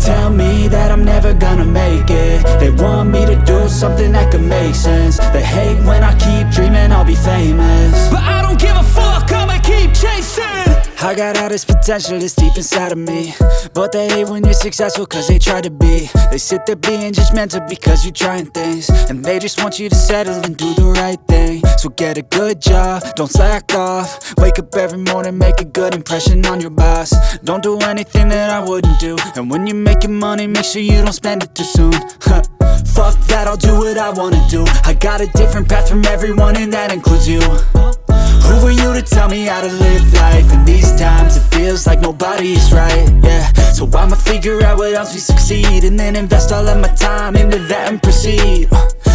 tell me that I'm never gonna make it. They want me to do something that could make sense. They hate when I keep dreaming I'll be famous, but I don't give a fuck, I'ma keep chasing. I got all this potential that's deep inside of me, but they hate when you're successful cause they try to be. They sit there being judgmental because you're trying things, and they just want you to settle and do the right thing. So get a good job, don't slack off. Wake up every morning, make a good impression on your boss. Don't do anything that I wouldn't do, and when you're making money, make sure you don't spend it too soon. Fuck that, I'll do what I wanna do. I got a different path from everyone, and that includes you. Who are you to tell me how to live life? In these times it feels like nobody is right, yeah. So I'ma figure out what else we succeed, and then invest all of my time into that and proceed.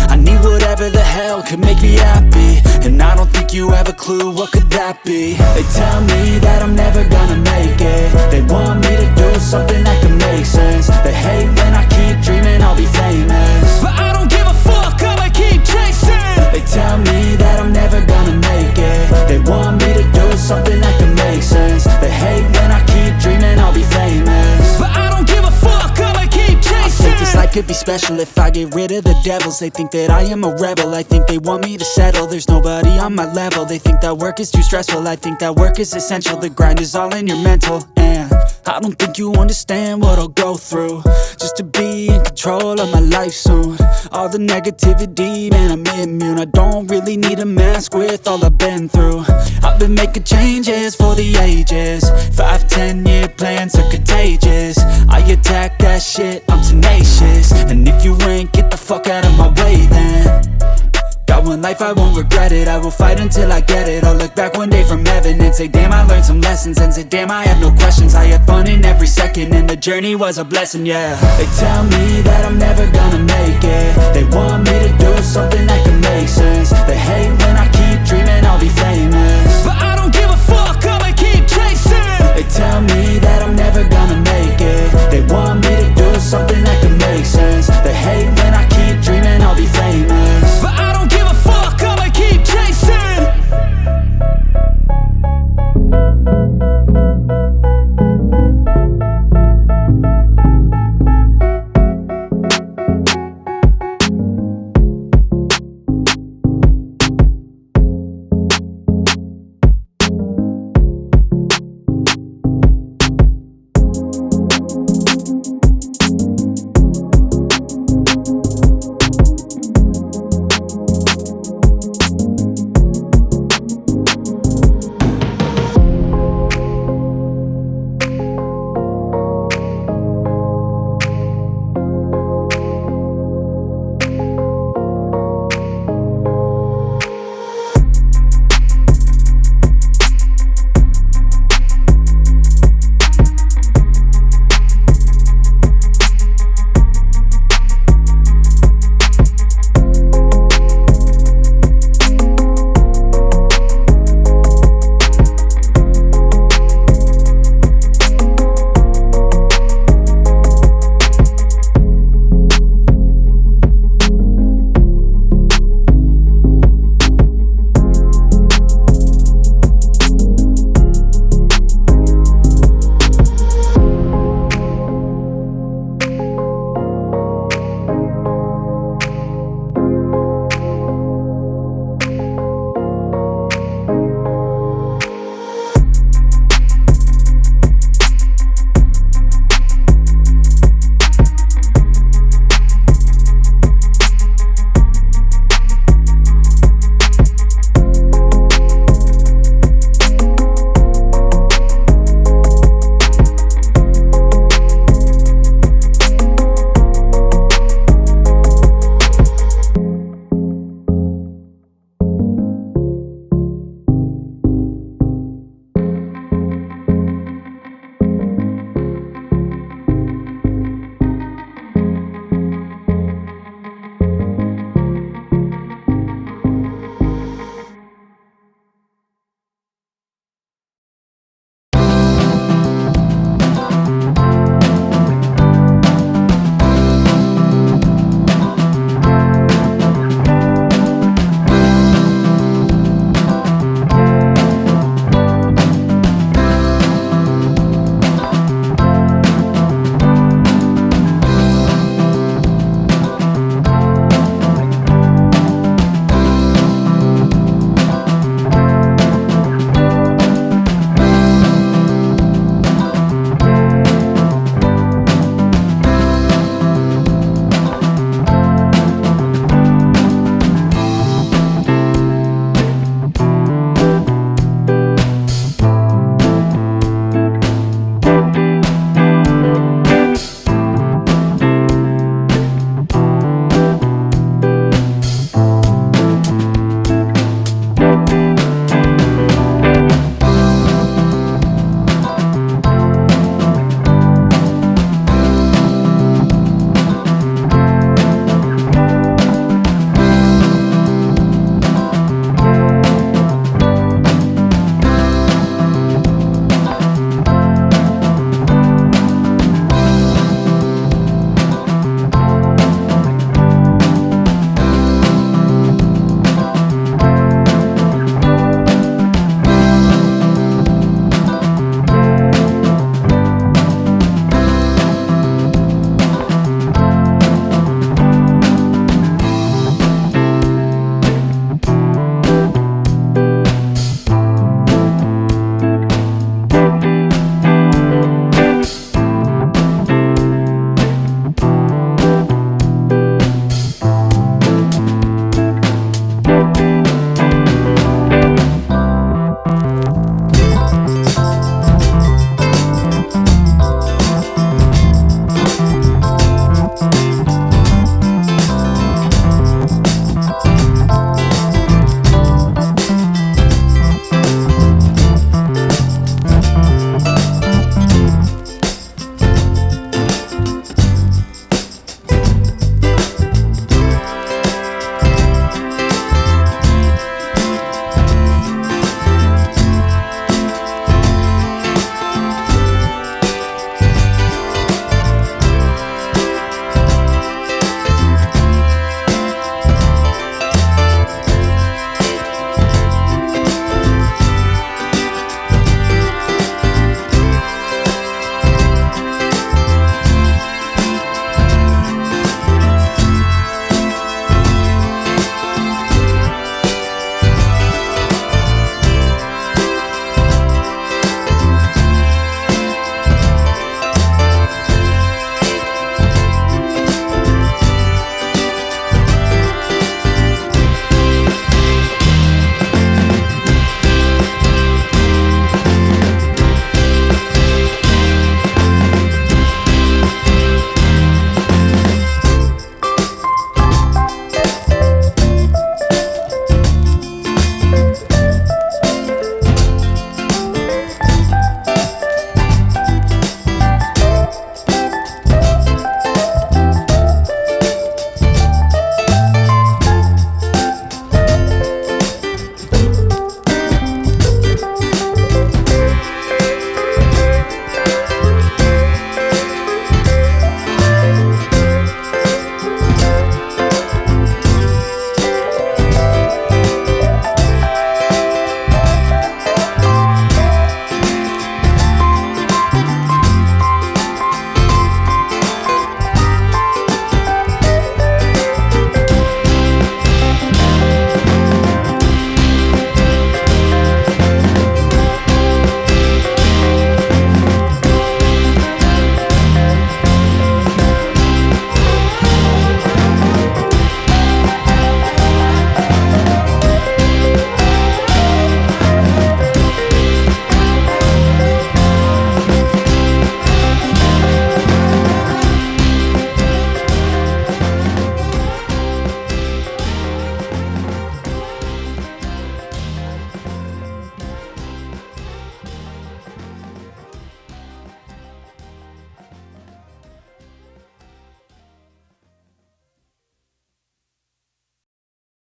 I need whatever the hell could make me happy, and I don't think you have a clue what could that be. They tell me that I'm never gonna make it. They want me to do something that could make sense. They hate when I keep dreaming I'll be famous, but I don't give a fuck, I'ma keep chasing. They tell me that I'm never gonna make it. They want me to do something that can make sense. They hate when I keep dreaming I'll be famous, but I don't give a fuck, I'ma keep chasing. I think this life could be special if I get rid of the devils. They think that I am a rebel, I think they want me to settle. There's nobody on my level. They think that work is too stressful, I think that work is essential. The grind is all in your mental, and I don't think you understand what I'll go through just to be in control of my life soon. All the negativity, man, I'm immune. I don't really need a mask with all I've been through. I've been making changes for the ages. 5-10 year plans are contagious. I attack that shit, I'm tenacious. And if you ain't, get the fuck out of my way then. Got one life, I won't regret it. I will fight until I get it. I'll look back one day from heaven and say damn, I learned some lessons. And say damn, I had no questions. I had fun in every second, and the journey was a blessing, yeah. They tell me that I'm never gonna make it.